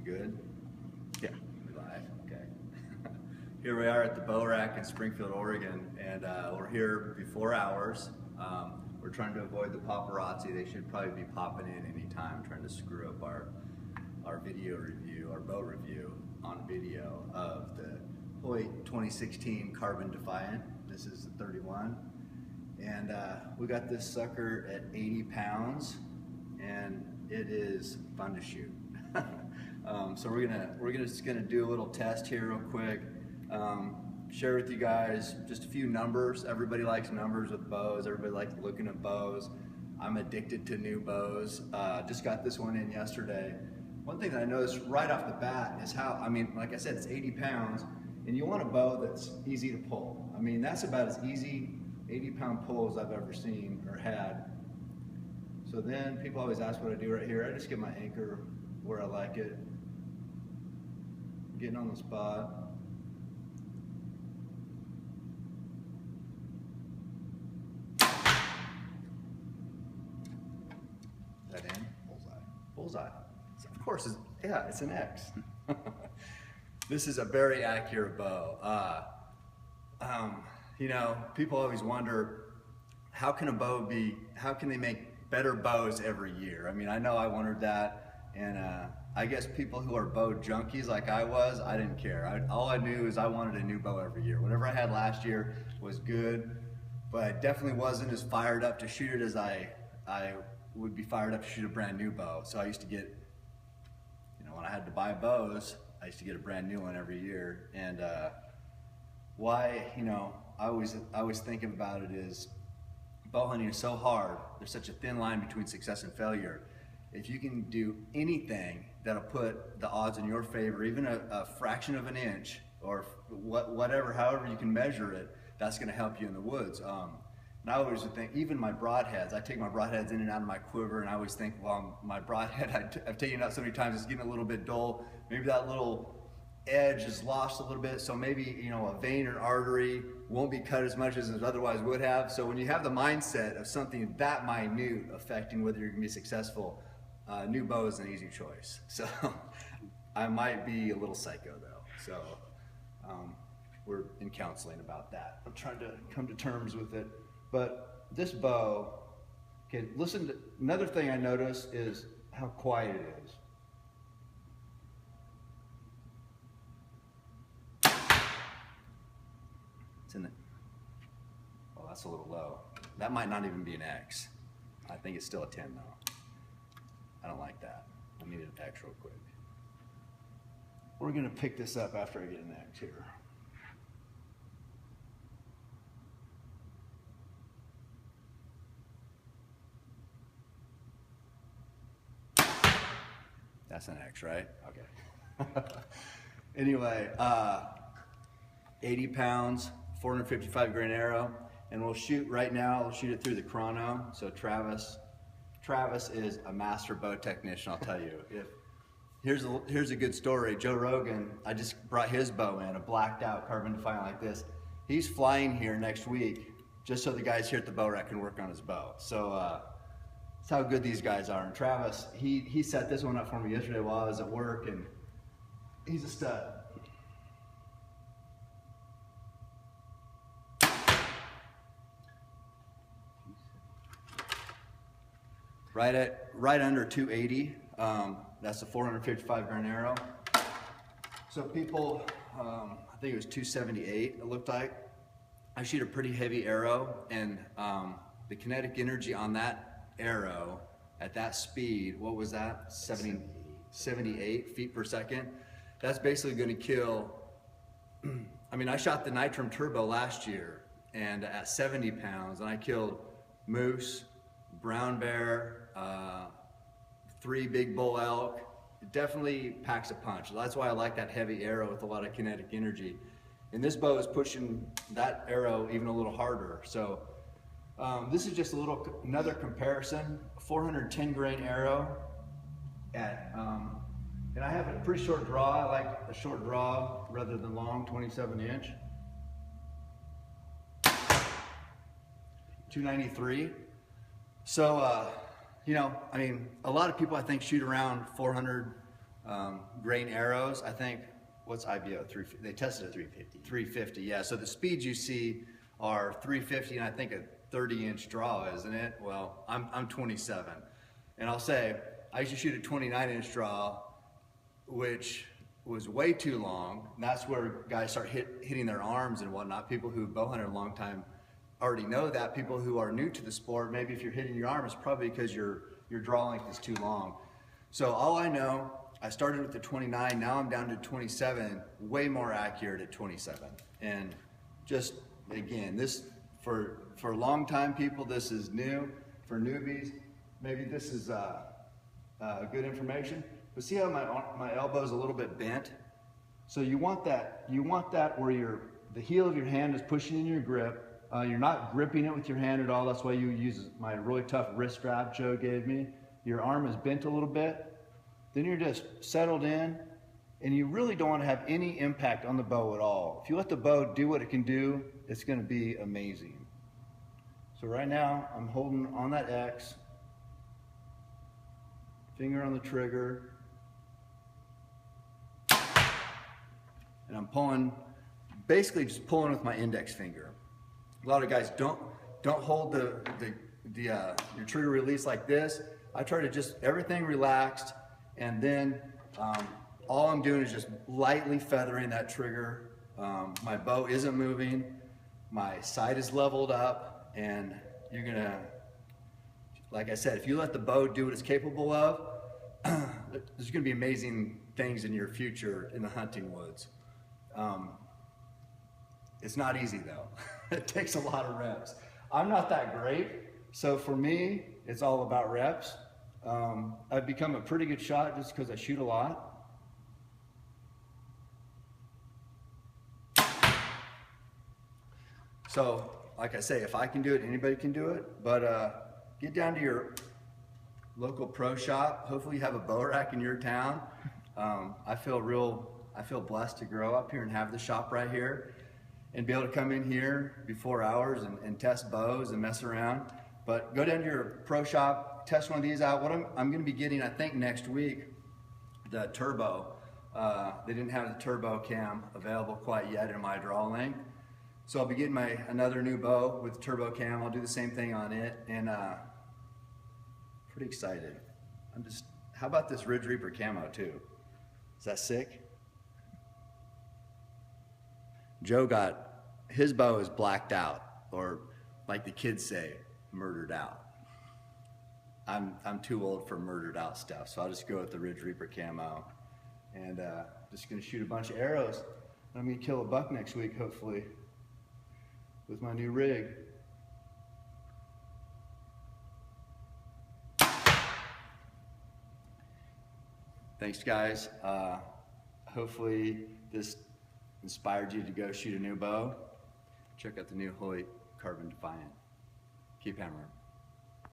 good? Yeah. Live, okay. Here we are at the Bow Rack in Springfield, Oregon, and we're here before hours. We're trying to avoid the paparazzi. They should probably be popping in anytime, trying to screw up our video review, our bow review on video of the Hoyt 2016 Carbon Defiant. This is the 31, and we got this sucker at 80 pounds, and it is fun to shoot. So we're just gonna do a little test here real quick. Share with you guys just a few numbers. Everybody likes numbers with bows. Everybody likes looking at bows. I'm addicted to new bows. Just got this one in yesterday. One thing that I noticed right off the bat is how, I mean, like I said, it's 80 pounds, and you want a bow that's easy to pull. I mean, that's about as easy 80-pound pull as I've ever seen or had. So then people always ask what I do right here. I just get my anchor where I like it. Getting on the spot. That in? Bullseye. Bullseye. Of course, it's an X. This is a very accurate bow. You know, people always wonder, how can they make better bows every year? I mean, I know I wondered that, and I guess people who are bow junkies like I was, I didn't care. All I knew is I wanted a new bow every year. Whatever I had last year was good, but I definitely wasn't as fired up to shoot it as I would be fired up to shoot a brand new bow. So I used to get, you know, when I had to buy bows, I used to get a brand new one every year. And why, you know, I always think about it is, bow hunting is so hard. There's such a thin line between success and failure. If you can do anything that'll put the odds in your favor, even a fraction of an inch, or whatever, however you can measure it, that's going to help you in the woods. And I always would think, even my broadheads, I take my broadheads in and out of my quiver, and I always think, well, my broadhead, I've taken it out so many times, it's getting a little bit dull. Maybe that little edge is lost a little bit, so maybe, you know, a vein or artery won't be cut as much as it otherwise would have. So when you have the mindset of something that minute affecting whether you're going to be successful, new bow is an easy choice. So I might be a little psycho though. So we're in counseling about that. I'm trying to come to terms with it. But this bow, okay, listen to, another thing I notice is how quiet it is. It's in the, well, that's a little low. That might not even be an X. I think it's still a 10 though. I don't like that. I need an X real quick. We're gonna pick this up after I get an X here. That's an X, right? Okay. Anyway, 80 pounds, 455 grain arrow, and we'll shoot right now. We'll shoot it through the chrono. So Travis is a master bow technician. I'll tell you. Here's a good story. Joe Rogan, I just brought his bow in, a blacked out Carbon Defiant like this. He's flying here next week just so the guys here at the Bow Rack can work on his bow. So that's how good these guys are. And Travis, he set this one up for me yesterday while I was at work, and he's a stud. Right under 280. That's a 455 grain arrow. So people, I think it was 278. It looked like. I shoot a pretty heavy arrow, and the kinetic energy on that arrow at that speed, what was that? 78 feet per second. That's basically going to kill. I mean, I shot the Nitrum Turbo last year, and at 70 pounds, and I killed moose, brown bear, 3 big bull elk. It definitely packs a punch. That's why I like that heavy arrow with a lot of kinetic energy. And this bow is pushing that arrow even a little harder. So this is just another comparison. 410 grain arrow at, and I have a pretty short draw. I like a short draw rather than long, 27 inch. 293. So, you know, I mean, a lot of people I think shoot around 400 grain arrows. I think, what's IBO? They tested at 350. 350, yeah. So the speeds you see are 350 and I think a 30-inch draw, isn't it? Well, I'm 27. And I'll say, I used to shoot a 29-inch draw, which was way too long. And that's where guys start hitting their arms and whatnot. People who bow hunted a long time already know that. People who are new to the sport, maybe if you're hitting your arm, it's probably because your draw length is too long. So all I know, I started with the 29, now I'm down to 27, way more accurate at 27. And just, again, this, for long-time people, this is new. For newbies, maybe this is good information. But see how my elbow's a little bit bent? So you want that where the heel of your hand is pushing in your grip. You're not gripping it with your hand at all. That's why you use my really tough wrist strap Joe gave me. Your arm is bent a little bit. Then you're just settled in, and you really don't want to have any impact on the bow at all. If you let the bow do what it can do, it's going to be amazing. So right now, I'm holding on that X, finger on the trigger, and I'm pulling, basically just pulling with my index finger. A lot of guys don't hold your trigger release like this. I try to just, everything relaxed, and then all I'm doing is just lightly feathering that trigger. My bow isn't moving, my sight is leveled up, and you're gonna, like I said, if you let the bow do what it's capable of, there's gonna be amazing things in your future in the hunting woods. It's not easy though. It takes a lot of reps. I'm not that great, so for me, it's all about reps. I've become a pretty good shot just because I shoot a lot. So, like I say, if I can do it, anybody can do it. But get down to your local pro shop. Hopefully you have a bow rack in your town. I feel blessed to grow up here and have the shop right here and be able to come in here before hours and test bows and mess around. But go down to your pro shop, test one of these out. What I'm going to be getting, I think next week, the turbo. They didn't have the turbo cam available quite yet in my draw length. So I'll be getting another new bow with turbo cam. I'll do the same thing on it, and pretty excited. How about this Ridge Reaper camo too? Is that sick? Joe his bow is blacked out, or like the kids say, murdered out. I'm too old for murdered out stuff, so I'll just go with the Ridge Reaper camo, and just gonna shoot a bunch of arrows. I'm gonna kill a buck next week, hopefully, with my new rig. Thanks, guys. Hopefully this inspired you to go shoot a new bow. Check out the new Hoyt Carbon Defiant. Keep hammering.